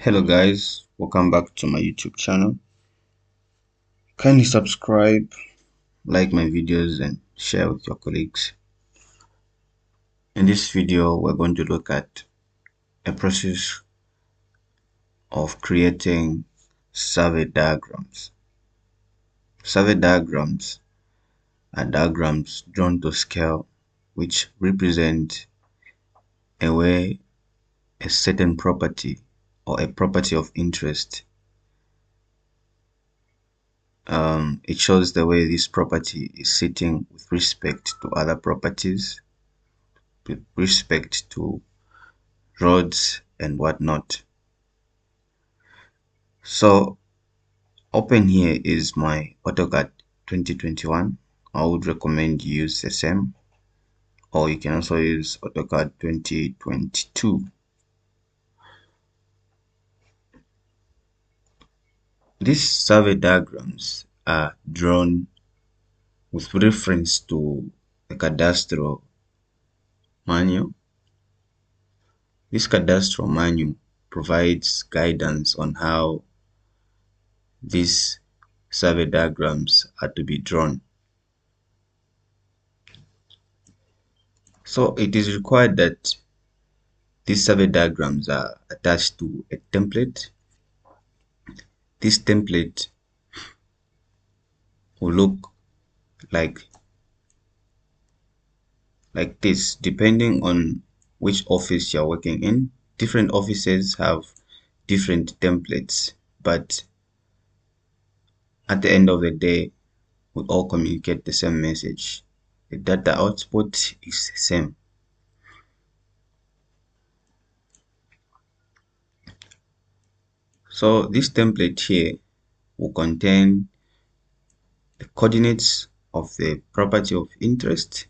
Hello guys, welcome back to my YouTube channel. Kindly subscribe, like my videos and share with your colleagues. In this video we're going to look at a process of creating survey diagrams. Survey diagrams are diagrams drawn to scale which represent a way a certain property or a property of interest. It shows the way this property is sitting with respect to other properties, with respect to roads and whatnot. So open here is my AutoCAD 2021. I would recommend you use the same, or you can also use AutoCAD 2022. These survey diagrams are drawn with reference to the cadastral manual. This cadastral manual provides guidance on how these survey diagrams are to be drawn. So it is required that these survey diagrams are attached to a template. This template will look like this, depending on which office you're working in. Different offices have different templates, but at the end of the day, we all communicate the same message. The data output is the same. So this template here will contain the coordinates of the property of interest,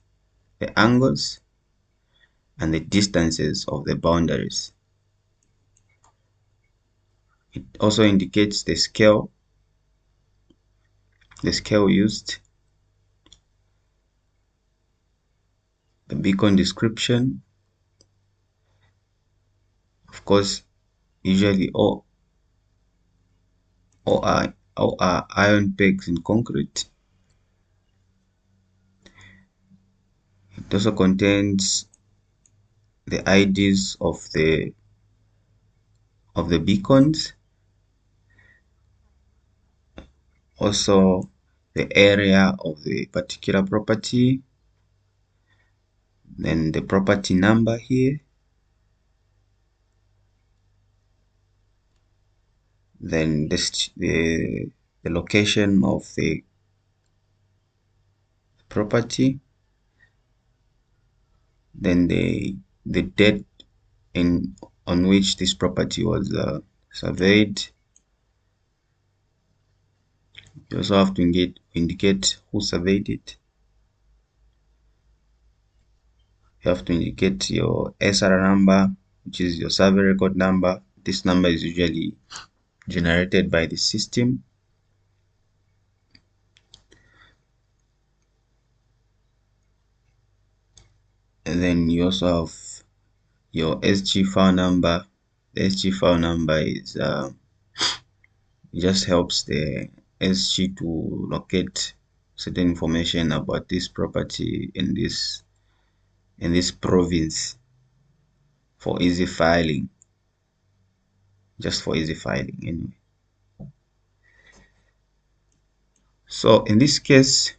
the angles, and the distances of the boundaries. It also indicates the scale used, the beacon description, of course, usually all are iron pegs in concrete. It also contains the IDs of the beacons, also the area of the particular property, then the property number here, then the location of the property, then the date on which this property was surveyed. You also have to indicate who surveyed it. You have to indicate your SR number, which is your survey record number. This number is usually generated by the system. And then you also have your SG file number. The SG file number is it just helps the SG to locate certain information about this property in this province for easy filing, just for easy filing anyway. So in this case,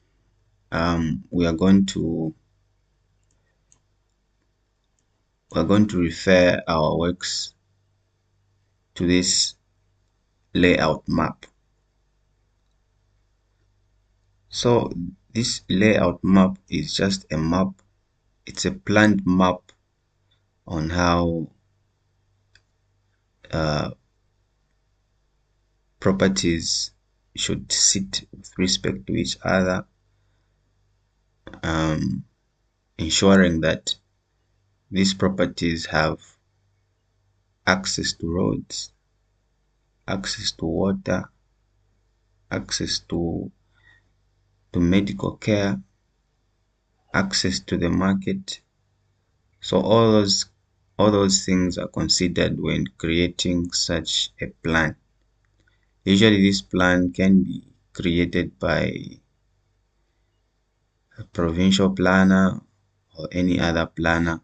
we are going to refer our works to this layout map. So this layout map is just a map. It's a planned map on how properties should sit with respect to each other, ensuring that these properties have access to roads, access to water, access to medical care, access to the market. So all those All those things are considered when creating such a plan. Usually this plan can be created by a provincial planner or any other planner.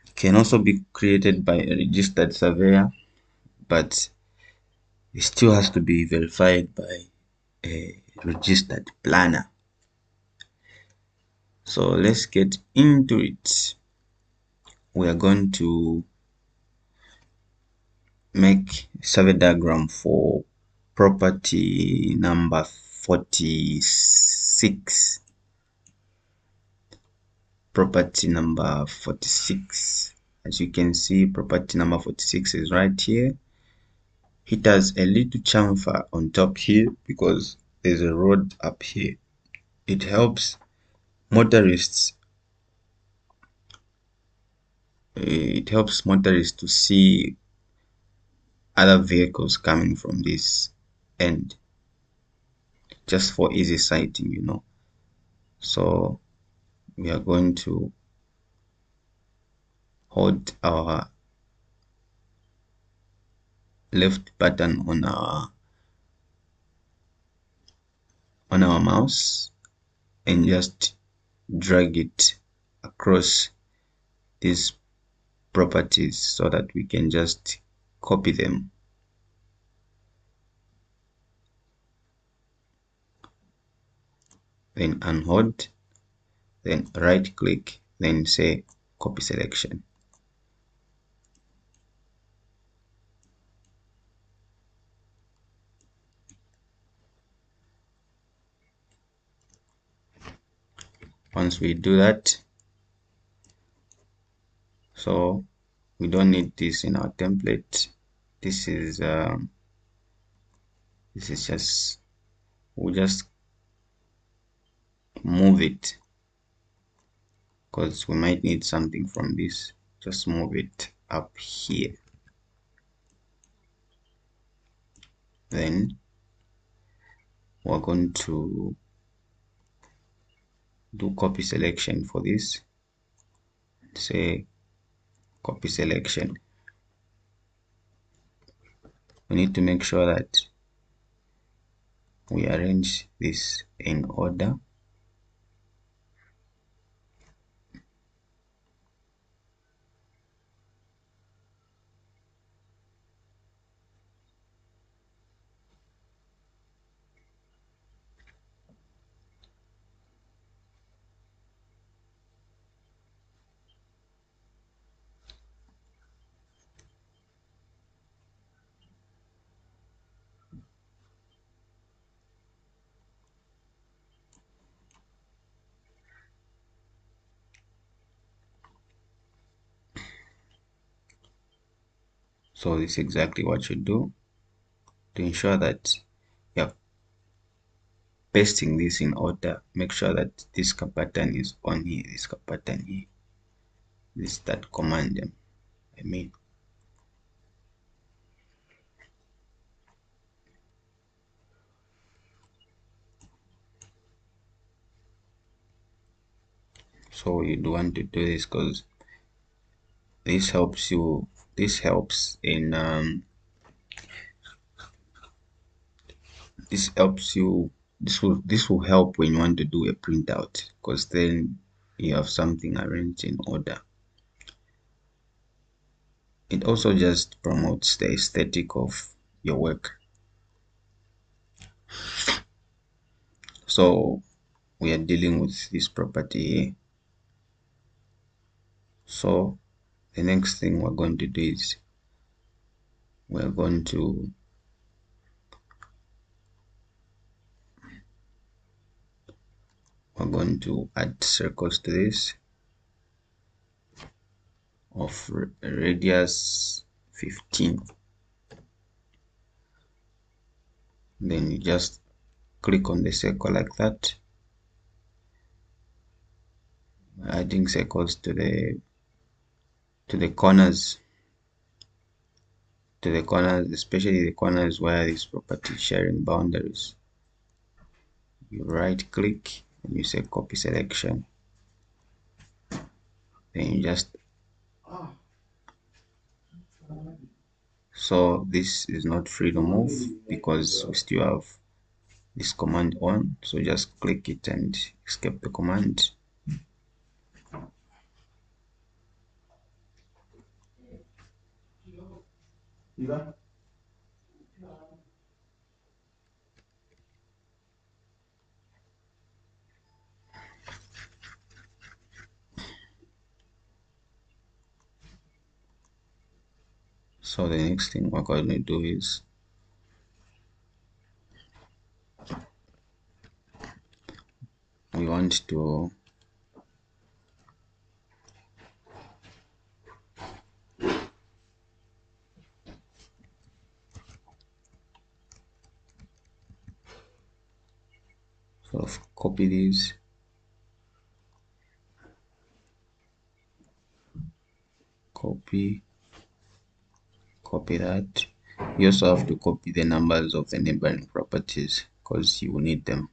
It can also be created by a registered surveyor, but it still has to be verified by a registered planner. So let's get into it. We are going to make a survey diagram for property number 46. Property number 46. As you can see, property number 46 is right here. It has a little chamfer on top here because there's a road up here. It helps motorists. It helps motorists to see other vehicles coming from this end, just for easy sighting, you know. So we are going to hold our left button on our mouse and just drag it across these properties so that we can just copy them. Then unhold, then right click, then say copy selection. Once we do that, so we don't need this in our template. This is just, we'll just move it because we might need something from this. Just move it up here. Then we're going to do copy selection for this. Say copy selection. We need to make sure that we arrange this in order. So this is exactly what you do to ensure that you're pasting this in order. Make sure that this button is on here, this button here, this that command them. So you'd want to do this because this helps you. This helps in this helps you. This will help when you want to do a printout because then you have something arranged in order. It also just promotes the aesthetic of your work. So we are dealing with this property here. So the next thing we're going to do is we're going to add circles to this of radius 15. Then you just click on the circle like that, adding circles to the corners, especially the corners where this property is sharing boundaries. You right click and you say copy selection, then you just So this is not free to move because we still have this command on. So just click it and escape the command. So the next thing we're going to do is we want to sort of copy these, copy that. You also have to copy the numbers of the neighboring properties because you will need them.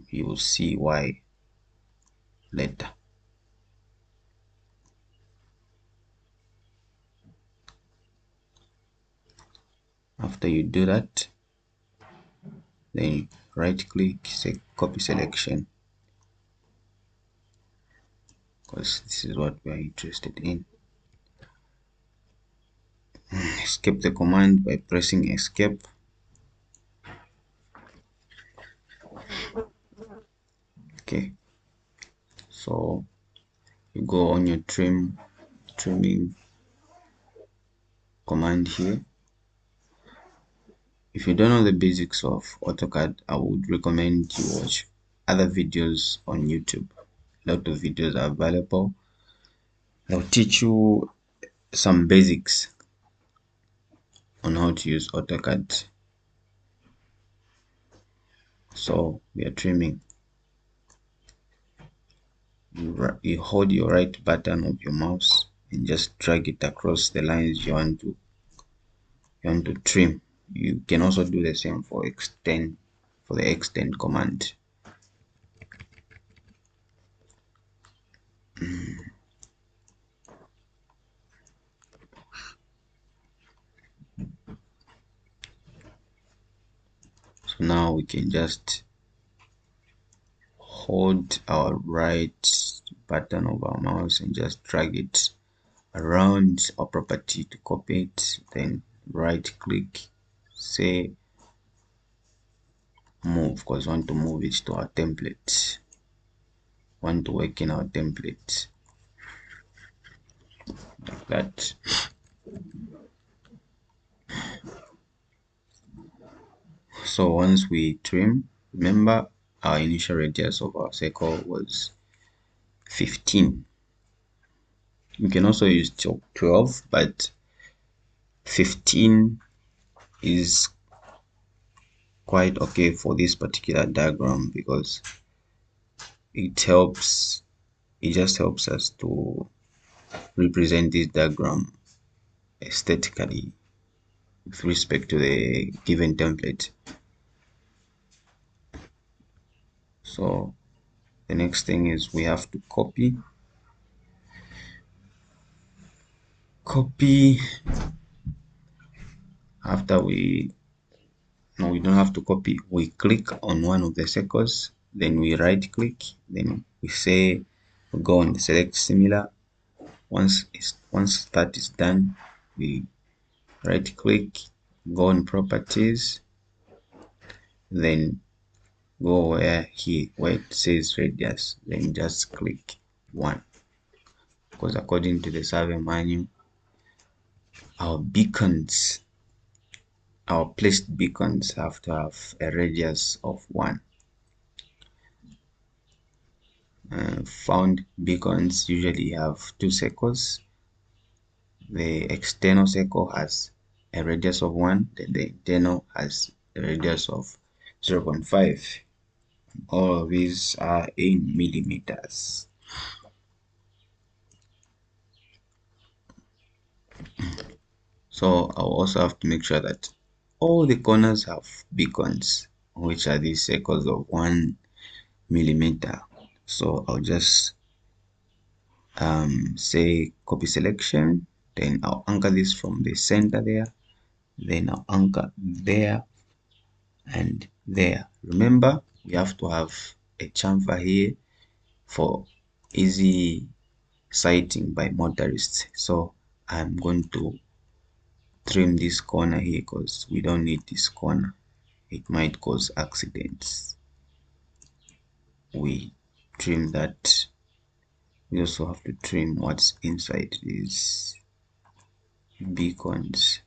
You will see why later. After you do that, then you right click, say copy selection, because this is what we are interested in. Escape the command by pressing escape. Okay, so you go on your trimming command here. If you don't know the basics of AutoCAD, I would recommend you watch other videos on YouTube. A lot of videos are available. They'll teach you some basics on how to use AutoCAD. So we are trimming. You hold your right button of your mouse and just drag it across the lines you want to trim. You can also do the same for the extend command. So now we can just hold our right button of our mouse and just drag it around our property to copy it, then right click, say move, because we want to move it to our template, want to work in our template like that. So once we trim, remember our initial radius of our circle was 15. You can also use 12, but 15 is quite okay for this particular diagram because it just helps us to represent this diagram aesthetically with respect to the given template. So the next thing is we have to copy after we don't have to copy. We click on one of the circles, then we right click, then we say we go on select similar. Once that is done, we right click, go on properties, then go where it says radius, then just click 1, because according to the survey manual, our placed beacons have to have a radius of 1. Found beacons usually have 2 circles. The external circle has a radius of 1, then the internal has a radius of 0.5. All of these are in millimeters. So I'll also have to make sure that all the corners have beacons, which are these circles of 1 millimeter. So I'll just say copy selection, then I'll anchor this from the center there, then I'll anchor there and there. Remember, we have to have a chamfer here for easy sighting by motorists. So I'm going to trim this corner here because we don't need this corner. It might cause accidents. We trim that. We also have to trim what's inside these beacons.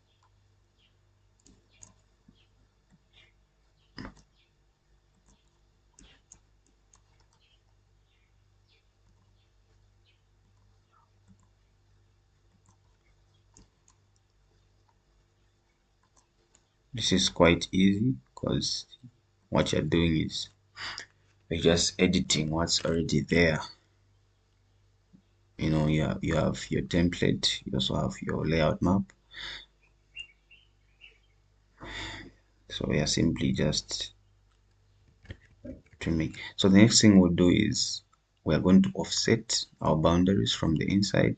This is quite easy because what you're doing is you're just editing what's already there. You know, you have your template, you also have your layout map. So we are simply just trimming. So the next thing we'll do is we are going to offset our boundaries from the inside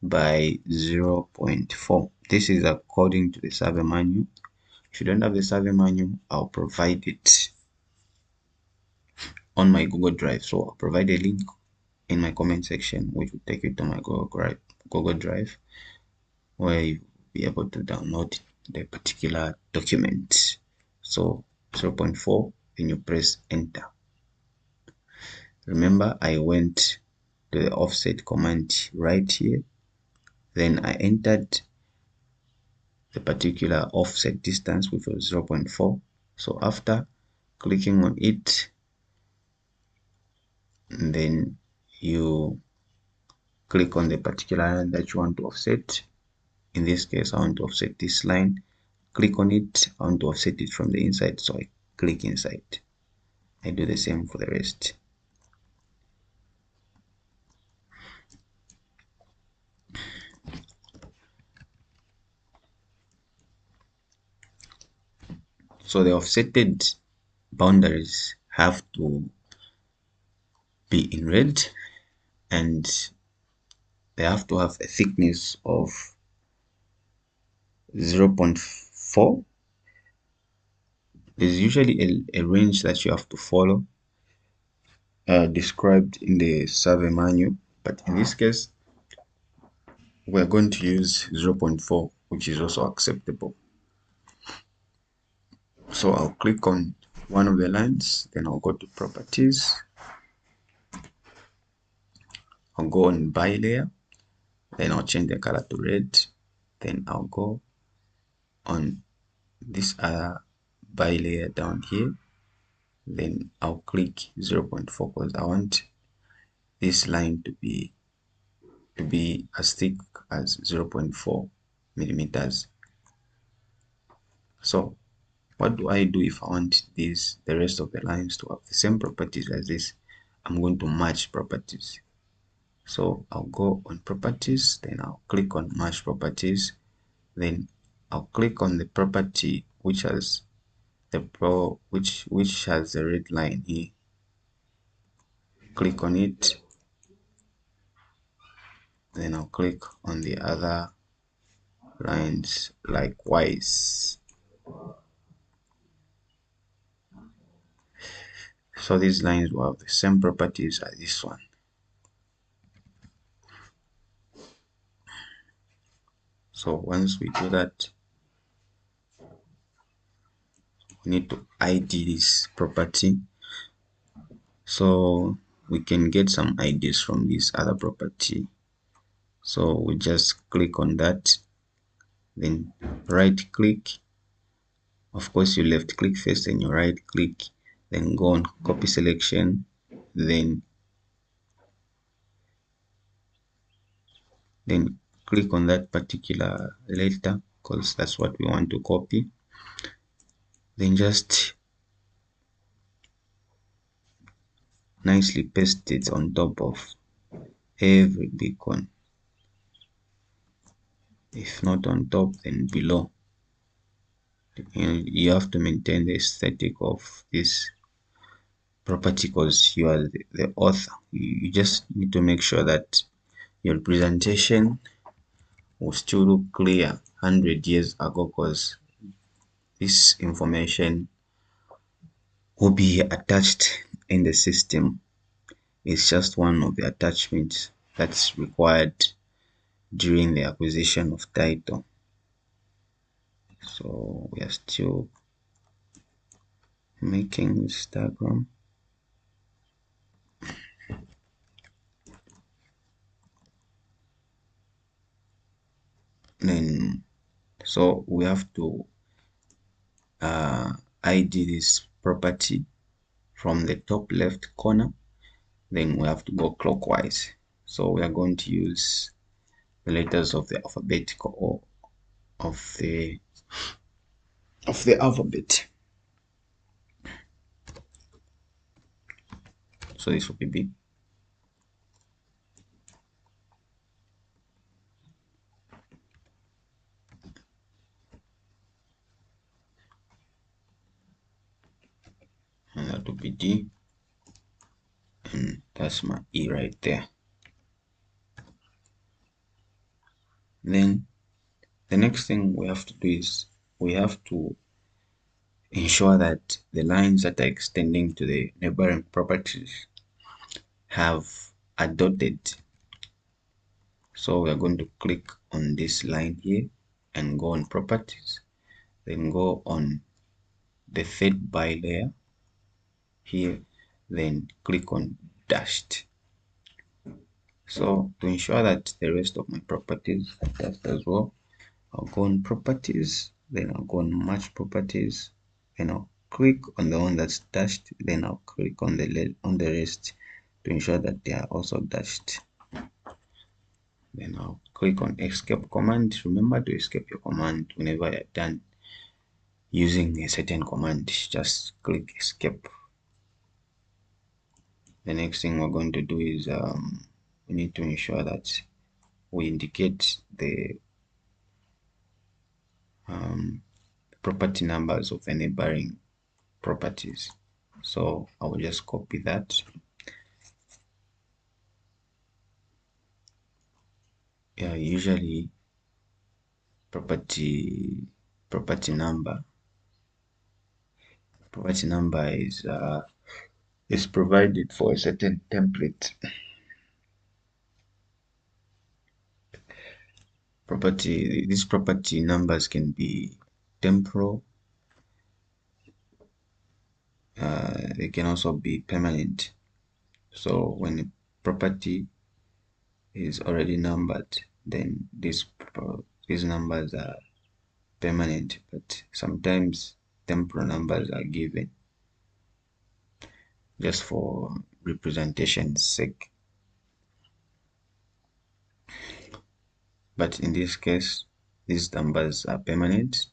by 0.4. This is according to the survey manual. If you don't have the survey manual, I'll provide it on my Google Drive. So I'll provide a link in my comment section, which will take you to my Google Drive, where you'll be able to download the particular document. So 0.4, then you press enter. Remember, I went to the offset command right here, then I entered the particular offset distance, which was 0.4. So after clicking on it, then you click on the particular line that you want to offset. In this case, I want to offset this line. Click on it. I want to offset it from the inside, so I click inside. I do the same for the rest. So the offsetted boundaries have to be in red, and they have to have a thickness of 0.4. There's usually a range that you have to follow, described in the survey manual, but in this case we're going to use 0.4, which is also acceptable. So I'll click on one of the lines, then I'll go to properties, I'll go on by layer, then I'll change the color to red, then I'll go on this other by layer down here, then I'll click 0.4 because I want this line to be as thick as 0.4 millimeters. So what do I do if I want the rest of the lines to have the same properties as this? I'm going to match properties. So I'll go on properties, then I'll click on match properties, then I'll click on the property which has the which has the red line here. Click on it, then I'll click on the other lines likewise. So these lines will have the same properties as this one. So once we do that, we need to ID this property. So we can get some IDs from this other property. So we just click on that, then right click. Of course, you left click first, then you right click, then go on copy selection, then click on that particular letter because that's what we want to copy. Then just nicely paste it on top of every beacon. If not on top, then below. You have to maintain the aesthetic of this property because you are the author. You just need to make sure that your presentation will still look clear 100 years ago, because this information will be attached in the system. It's just one of the attachments that's required during the acquisition of title. So we are still making this diagram. Then so we have to ID this property from the top left corner. Then we have to go clockwise. So we are going to use the letters of the alphabetical or of the alphabet. So this will be B. And that will be D. And that's my E right there. Then the next thing we have to do is we have to ensure that the lines that are extending to the neighboring properties have a dotted. So we are going to click on this line here and go on properties, then go on the third by layer here, then click on dashed. So to ensure that the rest of my properties are dashed as well, I'll go on properties, then I'll go on match properties, then I'll click on the one that's dashed, then I'll click on the rest to ensure that they are also dashed. Then I'll click on escape command. Remember to escape your command whenever you're done using a certain command. Just click escape. The next thing we're going to do is we need to ensure that we indicate the property numbers of the neighboring properties. So I will just copy that. Yeah, usually property number is provided for a certain template. These property numbers can be temporal. They can also be permanent. So when a property is already numbered, then these numbers are permanent, but sometimes temporal numbers are given just for representation's sake. But in this case, these numbers are permanent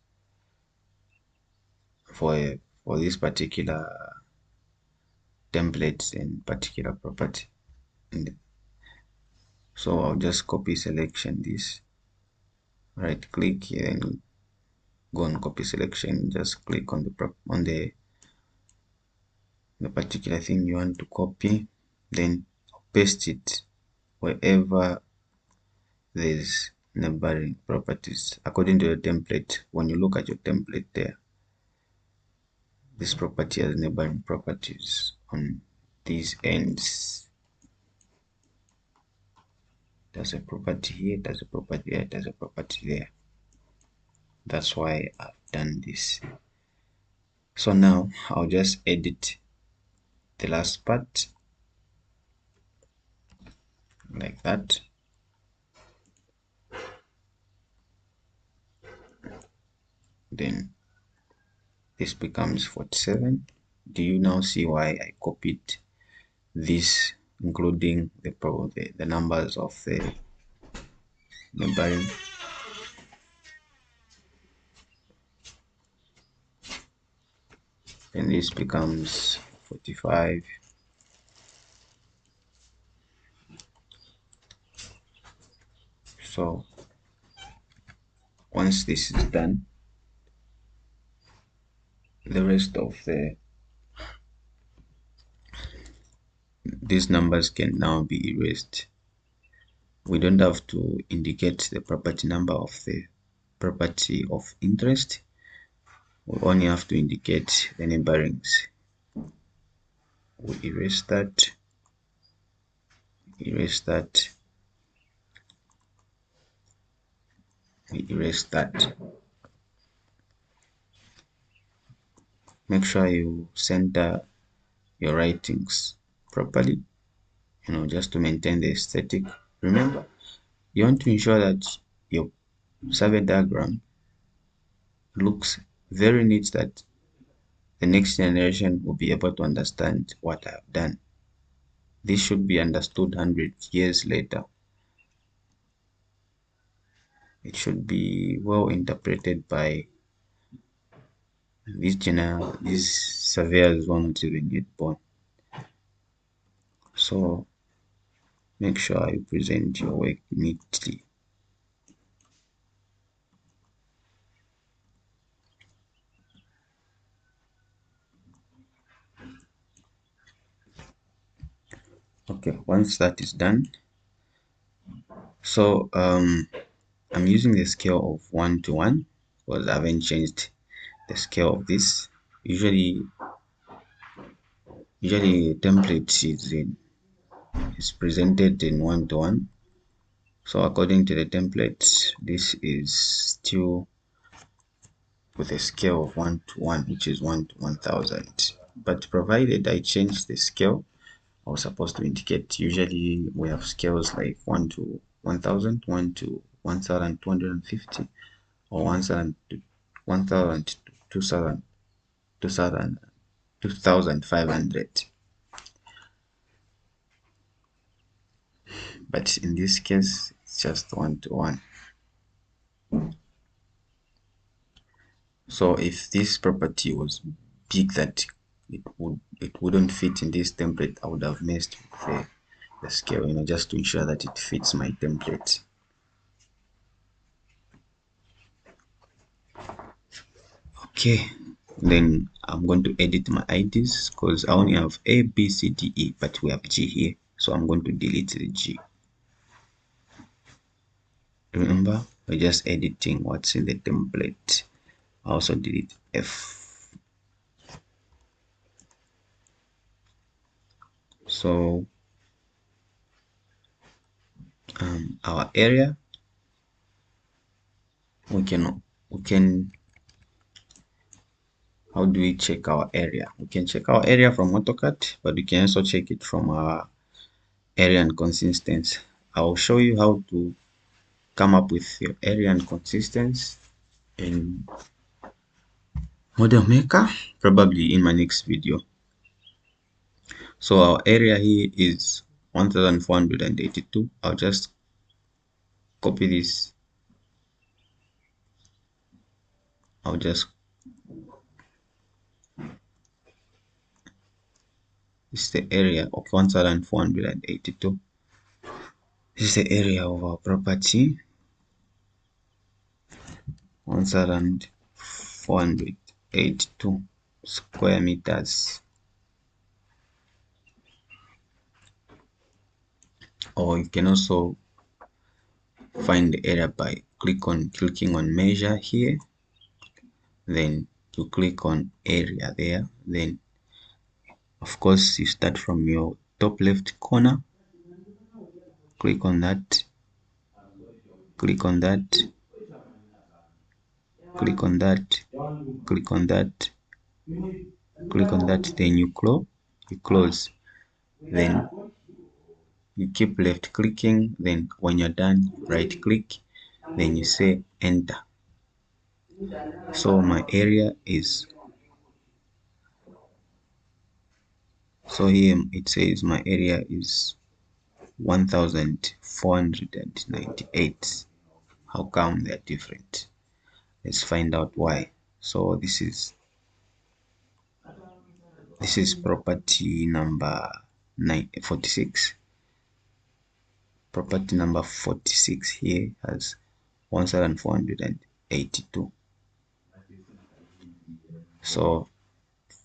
for this particular template and particular property. And so I'll just copy selection this, right click here and go on copy selection, just click on the particular thing you want to copy, then paste it wherever there's neighboring properties according to the template. When you look at your template there, this property has neighboring properties on these ends. There's a property here, there's a property here, there's a property there. That's why I've done this. So now I'll just edit the last part like that. Then this becomes 47. Do you now see why I copied this, including the numbers of the neighboring? And this becomes 45. So once this is done, the rest of these numbers can now be erased. We don't have to indicate the property number of the property of interest. We only have to indicate the neighborings. We erase that, erase that, we erase that. Make sure you center your writings properly, just to maintain the aesthetic. Remember, you want to ensure that your survey diagram looks very neat, that the next generation will be able to understand what I have done. This should be understood 100 years later. It should be well interpreted by these surveyors who are not even yet born. So make sure you present your work neatly. Okay, once that is done, so I'm using the scale of 1 to 1 because I haven't changed the scale of this. Usually template is presented in 1 to 1. So according to the template, this is still with a scale of 1 to 1, which is 1 to 1000. But provided I change the scale, I was supposed to indicate, usually we have scales like 1 to 1000, 1 to 1250, or 1000 to 1000 to 2000, 2500. But in this case, it's just 1 to 1. So if this property was big that it wouldn't fit in this template, I would have messed with the scale, just to ensure that it fits my template. Okay, then I'm going to edit my IDs because I only have A, B, C, D, E, but we have G here, so I'm going to delete the G. Remember, we're just editing what's in the template. I also delete F. So our area, we can how do we check our area? We can check our area from AutoCAD, but we can also check it from our area and consistency. I'll show you how to come up with your area and consistency in Model Maker, probably in my next video. So our area here is 1482. I'll just copy this. I'll just This is the area of 1482. This is the area of our property, 1482 square meters. Or you can also find the area by clicking on measure here, then you click on area there, then of course you start from your top left corner, click on that, click on that, click on that, click on that, click on that, then you close, then you keep left clicking, then when you're done, right click, then you say enter. So my area is, so here it says my area is 1498. How come they're different? Let's find out why. So this is property number 46. Property number 46 here has 1482. So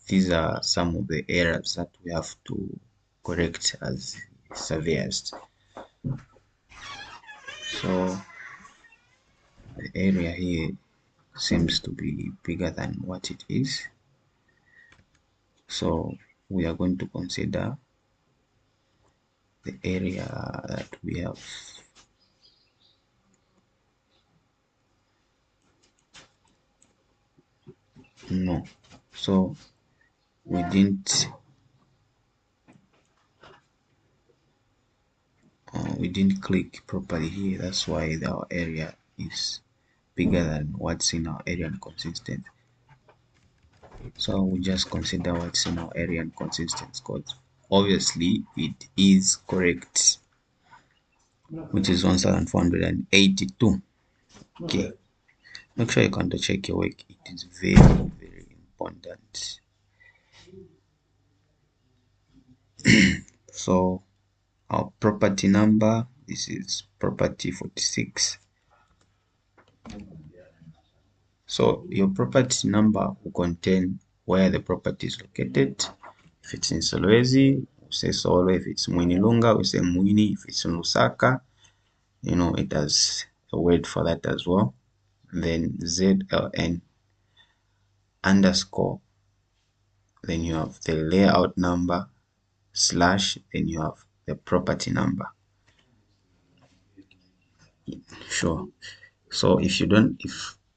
these are some of the errors that we have to correct as surveyors. So the area here seems to be bigger than what it is. So we are going to consider the area that we have. No, so we didn't click properly here. That's why our area is bigger than what's in our area and consistent. So we just consider what's in our area and consistent code. Obviously it is correct, which is 1482. Okay, make sure you can check your work. It is very important. So our property number, this is property 46. So your property number will contain where the property is located. If it's in Solwezi, we say Solwe. If it's Mwinilunga, we say Mwini. If it's in Lusaka, it has a word for that as well. Then ZLN underscore, then you have the layout number slash, then you have the property number. Sure. So if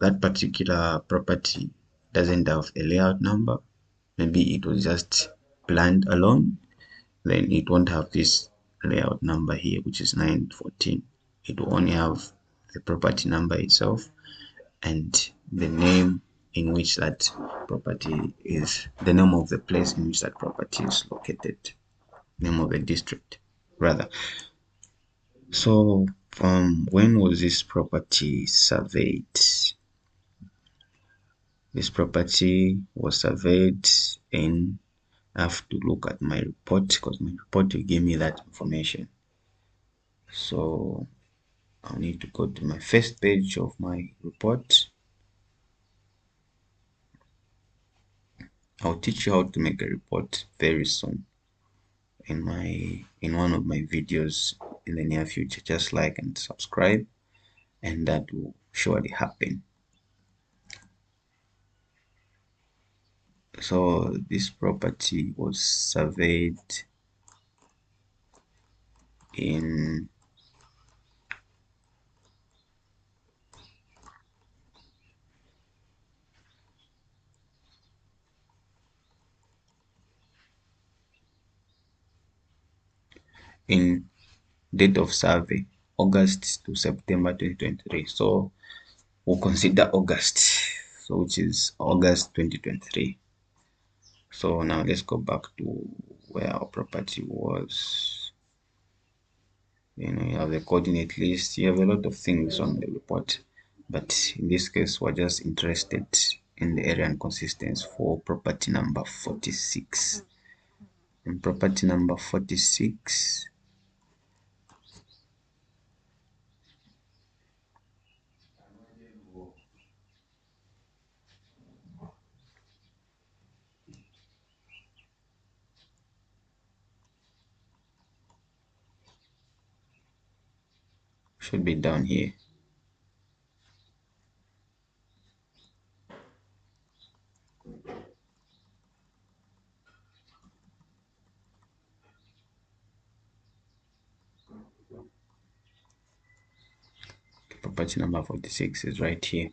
that particular property doesn't have a layout number, maybe it was just planned alone, then it won't have this layout number here, which is 914. It will only have the property number itself and the name in which that property is, the name of the place in which that property is located, name of the district rather. So when was this property surveyed? This property was surveyed in, I have to look at my report because my report will give me that information. So I'll need to go to my first page of my report. I'll teach you how to make a report very soon in one of my videos in the near future. Just like and subscribe, and that will surely happen. So this property was surveyed in date of survey August to September 2023. So we'll consider August, so which is August 2023. So now let's go back to where our property was. You have the coordinate list, you have a lot of things on the report, but in this case we're just interested in the area and consistency for property number 46. And property number 46 should be down here. Property number 46 is right here.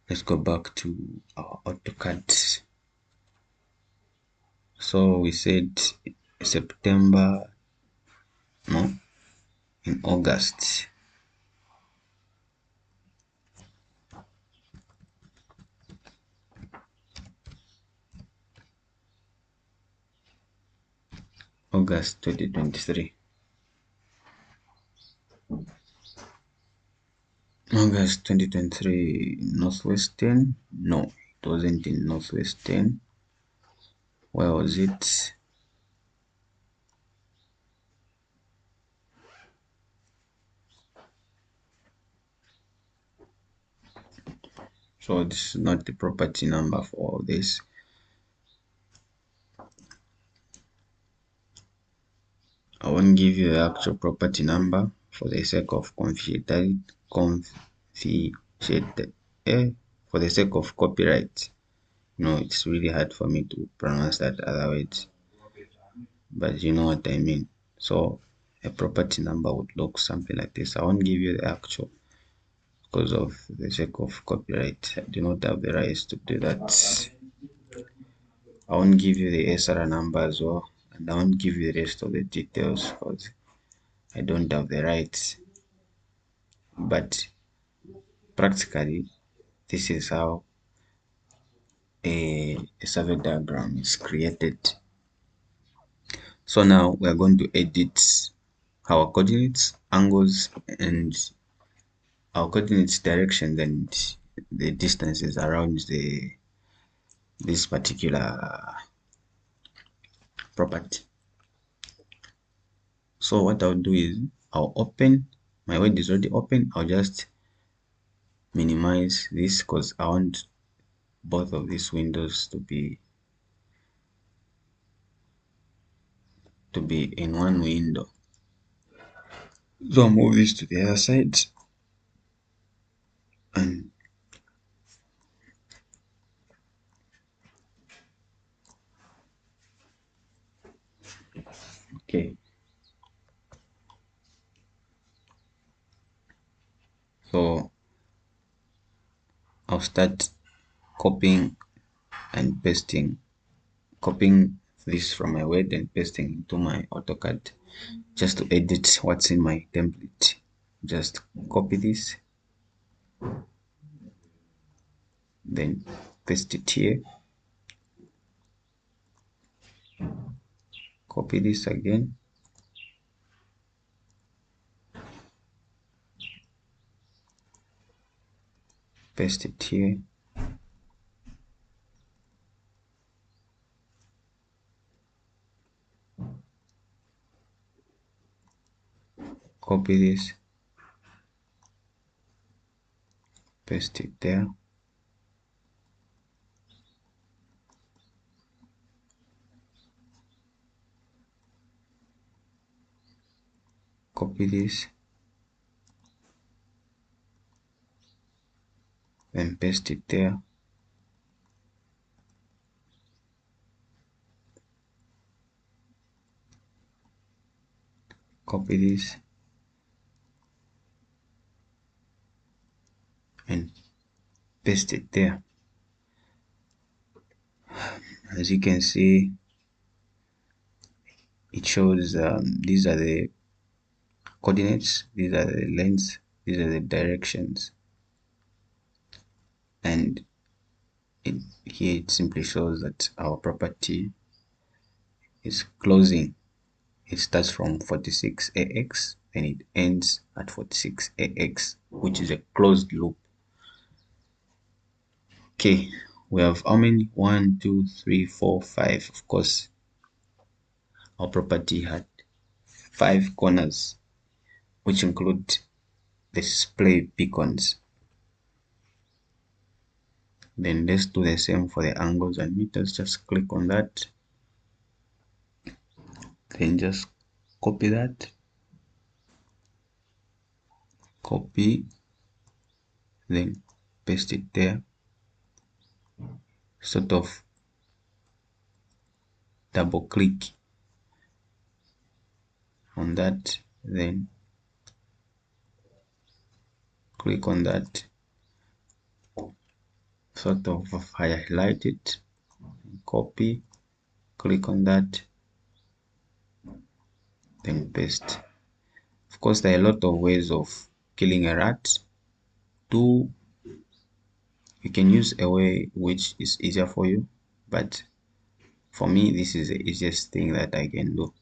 Let's go back to our AutoCAD. So we said September, no, in August. August 2023. August 2023, Northwestern? No, it wasn't in Northwestern. Where was it? So this is not the property number for all this. I want won't give you the actual property number for the sake of for the sake of copyright. No, it's really hard for me to pronounce that other words, but you know what I mean. So a property number would look something like this. I won't give you the actual because of the sake of copyright. I do not have the rights to do that. I won't give you the SR number as well, and I won't give you the rest of the details because I don't have the rights. But practically, this is how a survey diagram is created. So now we are going to edit our coordinates, angles, and our coordinates, directions, and the distances around this particular property. So what I'll do is I'll open my word is already open. I'll just minimize this because I want both of these windows to be in one window. So I'll move this to the other side, and okay, so I'll start copying and copying this from my word and pasting into my AutoCAD just to edit what's in my template. Just copy this, then paste it here, copy this again, paste it here, copy this, paste it there, copy this, then paste it there, copy this, and paste it there. As you can see, it shows these are the coordinates, these are the lengths, these are the directions, and here it simply shows that our property is closing. It starts from 46AX and it ends at 46AX, which is a closed loop. Okay, we have how many? 1, 2, 3, 4, 5. Of course, our property had 5 corners, which include the display beacons. Then let's do the same for the angles and meters. Just click on that, then just copy that, copy, then paste it there, sort of double click on that, then click on that, sort of highlight it, copy, click on that, then paste. Of course, there are a lot of ways of killing a rat. You can use a way which is easier for you, but for me, this is the easiest thing that I can do.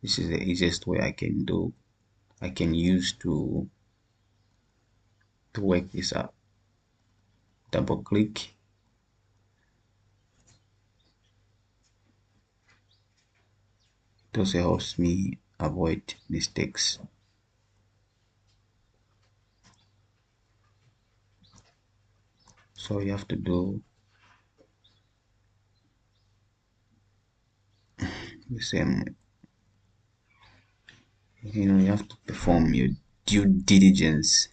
This is the easiest way I can use to work this up. Double click, it also helps me avoid mistakes. So you have to do the same way. You have to perform your due diligence,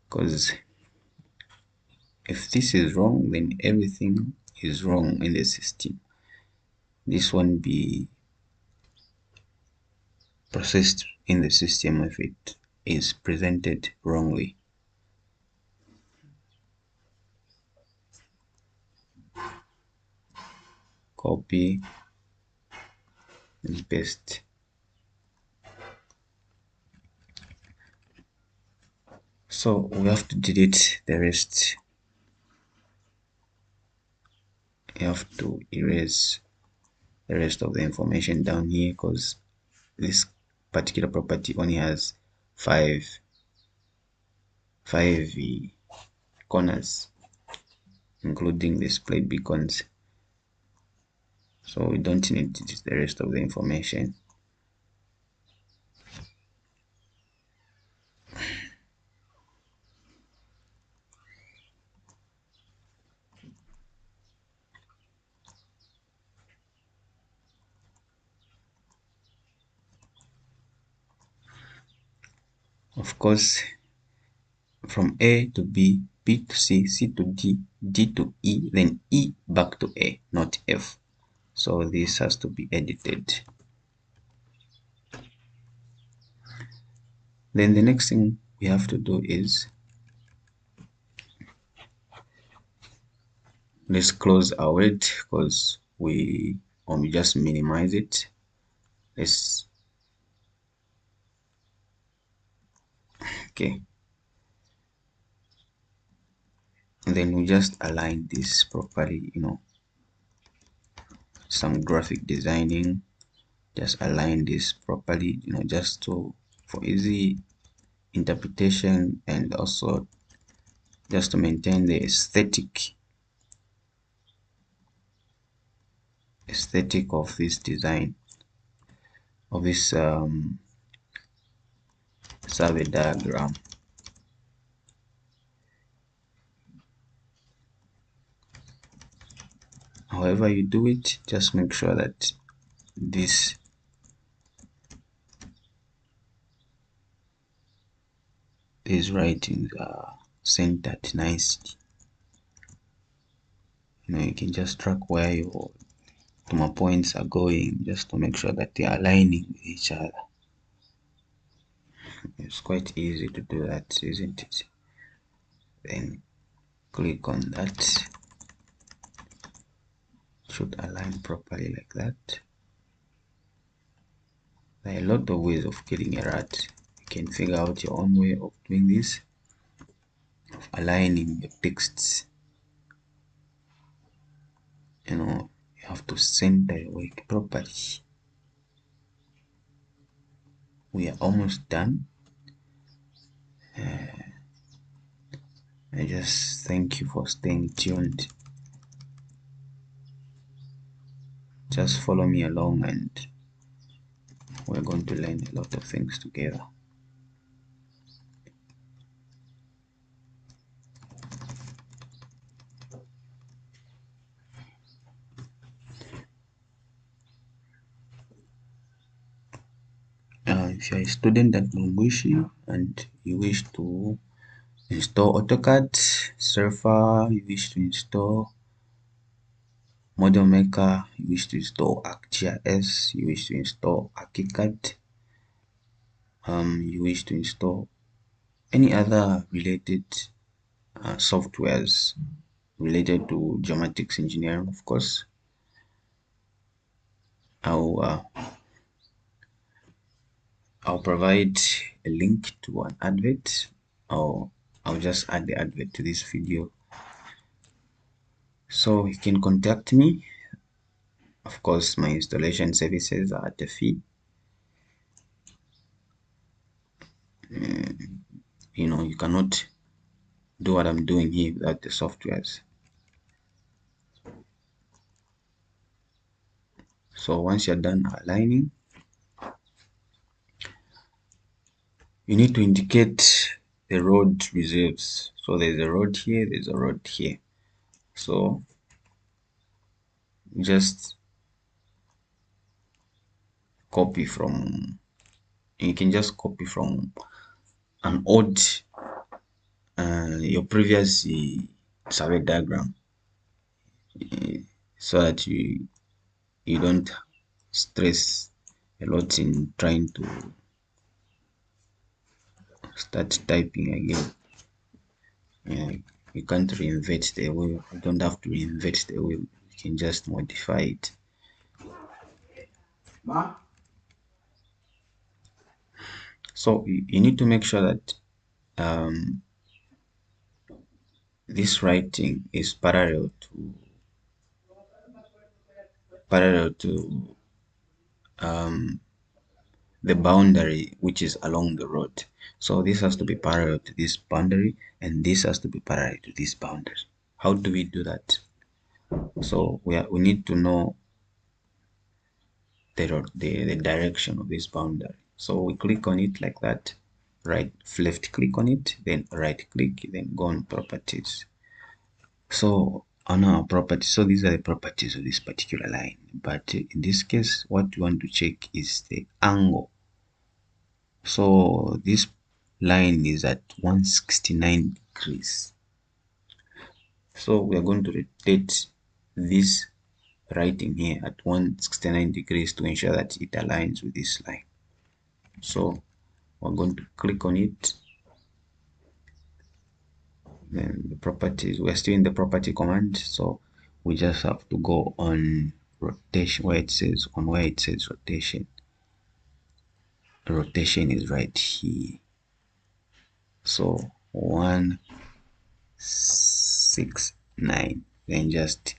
because if this is wrong, then everything is wrong in the system. This won't be processed in the system if it is presented wrongly. Copy and paste. So we have to delete the rest. You have to erase the rest of the information down here, because this particular property only has five corners, including display beacons. So we don't need to delete the rest of the information. Of course, from A to B, B to C, C to D, D to E, then E back to A, not F. So this has to be edited. Then the next thing we have to do is, let's close our word, because we just minimize it. Okay, and then we just align this properly, some graphic designing, just align this properly, just for easy interpretation, and also just to maintain the aesthetic of this design, of this survey diagram. However you do it, just make sure that these writings are centered nicely. You can just track where your my points are going, just to make sure that they are aligning with each other. It's quite easy to do that, isn't it? Then click on that. It should align properly like that. There are a lot of ways of killing a rat. You can figure out your own way of doing this, of aligning your texts. You have to center your work properly. We are almost done. I just thank you for staying tuned. Just follow me along, and we're going to learn a lot of things together. If you're a student at Mungushi and you wish to install AutoCAD, Surfer, you wish to install Model Maker, you wish to install ArcGIS, you wish to install ArchiCAD, you wish to install any other related softwares related to geomatics engineering, of course, I'll provide a link to an advert, or I'll just add the advert to this video, so you can contact me. Of course, my installation services are at a fee. You cannot do what I'm doing here without the softwares. So once you're done aligning, you need to indicate the road reserves. So there's a road here, there's a road here. So just copy from you can just copy from an old your previous survey diagram, so that you don't stress a lot in trying to start typing again. Yeah, you can't reinvent the wheel. You don't have to reinvent the wheel. You can just modify it. So you need to make sure that um, this writing is parallel to the boundary which is along the road. So this has to be parallel to this boundary, and this has to be parallel to this boundary. How do we do that? So we need to know the direction of this boundary. So we click on it like that, left click on it, then right click, then go on properties. So on our properties, so these are the properties of this particular line, but in this case what we want to check is the angle. So this line is at 169 degrees. So we are going to rotate this writing here at 169 degrees to ensure that it aligns with this line. So we're going to click on it. Then the properties, we're still in the property command, so we just have to go on rotation where it says rotation. Rotation is right here. So 169, then just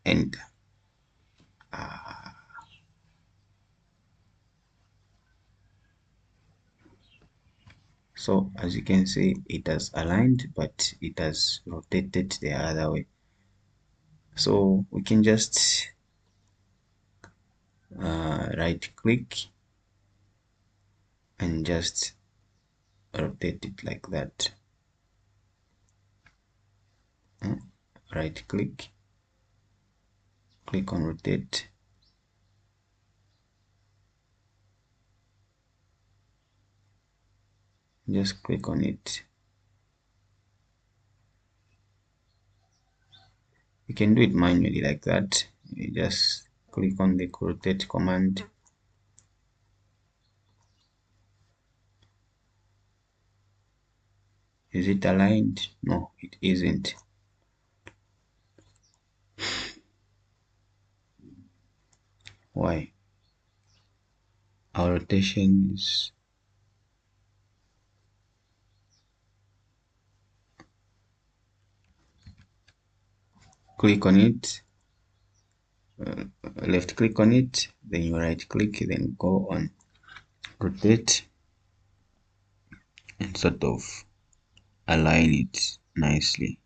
enter. So as you can see, it has aligned, but it has rotated the other way. So we can just right click and just rotate it like that. Right click, click on rotate, just click on it. You can do it manually like that. You just click on the rotate command. Is it aligned? No, it isn't. Why? Our rotation is click on it, left click on it, then you right click, then go on rotate and sort of align it nicely.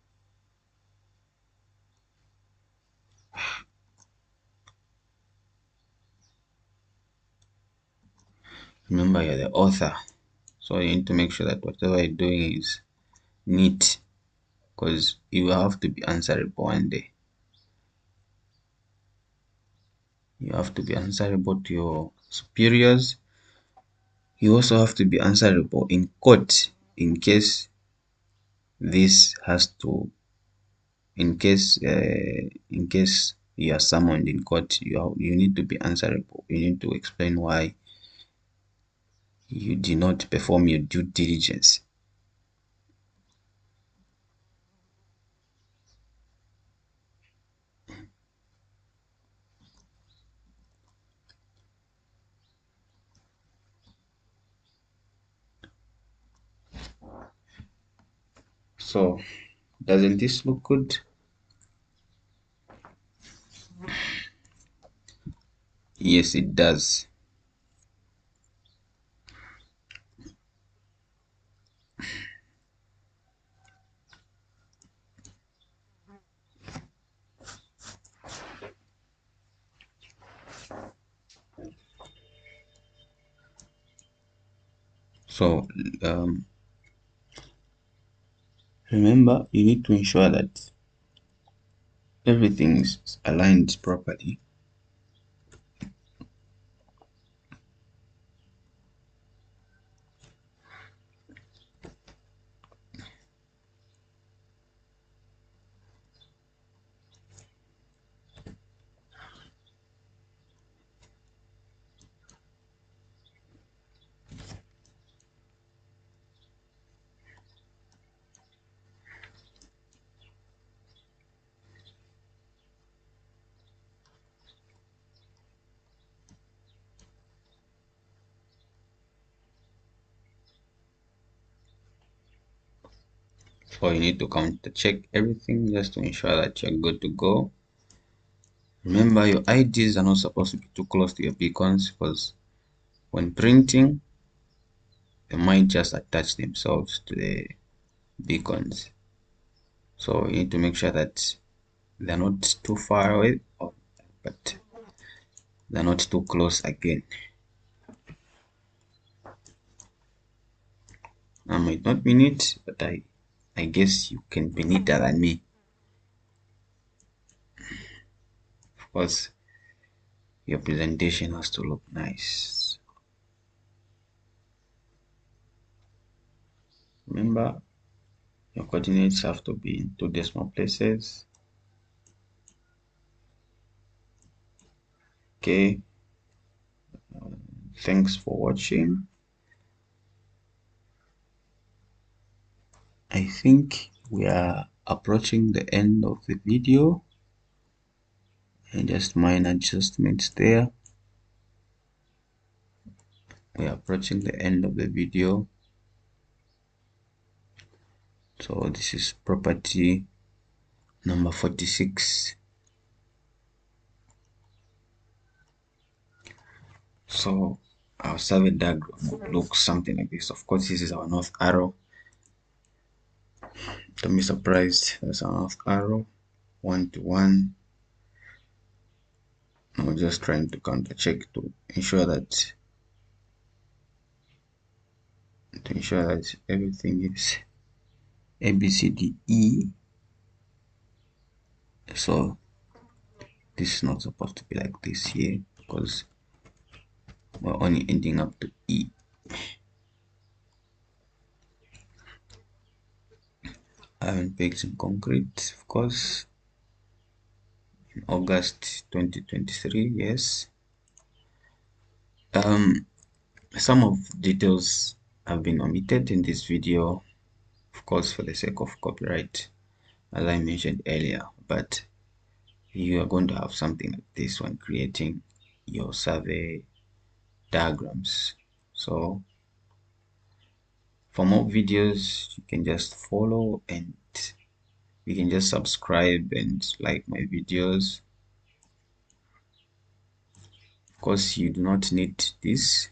Remember, you're the author, so you need to make sure that whatever you're doing is neat, because you have to be answerable one day. You have to be answerable to your superiors. You also have to be answerable in court in case this has to, in case you are summoned in court. You need to be answerable. You need to explain why you did not perform your due diligence. So doesn't this look good? Yes, it does. So remember, you need to ensure that everything is aligned properly. or you need to counter check everything just to ensure that you're good to go. Remember, your IDs are not supposed to be too close to your beacons, because when printing they might just attach themselves to the beacons. So you need to make sure that they're not too far away, but they're not too close again. I might not be neat, but I guess you can be neater than me. Of course, your presentation has to look nice. Remember, your coordinates have to be in 2 decimal places. Okay, thanks for watching. I think we are approaching the end of the video, and just minor adjustments there. We are approaching the end of the video. So this is property number 46. So our survey diagram would look something like this. Of course, this is our north arrow. Don't be surprised, that's our north arrow, 1 to 1. Now just trying to counter check to ensure that everything is A B C D E. So this is not supposed to be like this here, because we're only ending up to E. I haven't baked some concrete, of course, in August 2023. Yes. Some of the details have been omitted in this video, of course, for the sake of copyright, as I mentioned earlier, but you are going to have something like this when creating your survey diagrams. So for more videos, you can just follow, and you can just subscribe and like my videos. Of course, you do not need this,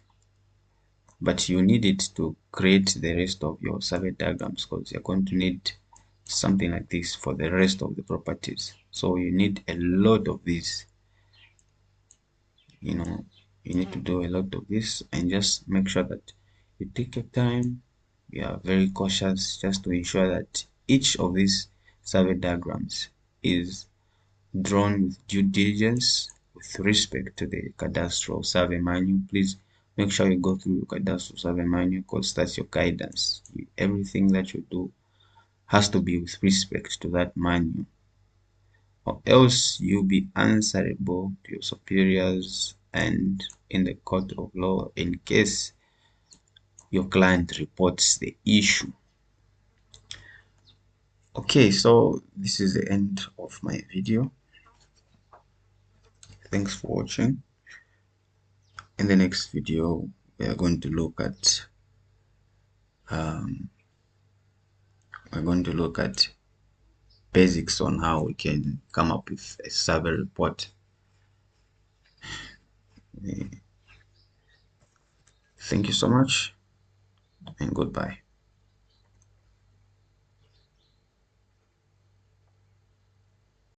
but you need it to create the rest of your survey diagrams, because you're going to need something like this for the rest of the properties. So you need a lot of this. You need to do a lot of this, and just make sure that you take your time. You are very cautious, just to ensure that each of these survey diagrams is drawn with due diligence with respect to the cadastral survey manual. Please make sure you go through your cadastral survey manual, because that's your guidance. Everything that you do has to be with respect to that manual, or else you'll be answerable to your superiors and in the court of law in case your client reports the issue. Okay, so this is the end of my video. Thanks for watching. In the next video, we are going to look at basics on how we can come up with a survey report. Thank you so much, and goodbye.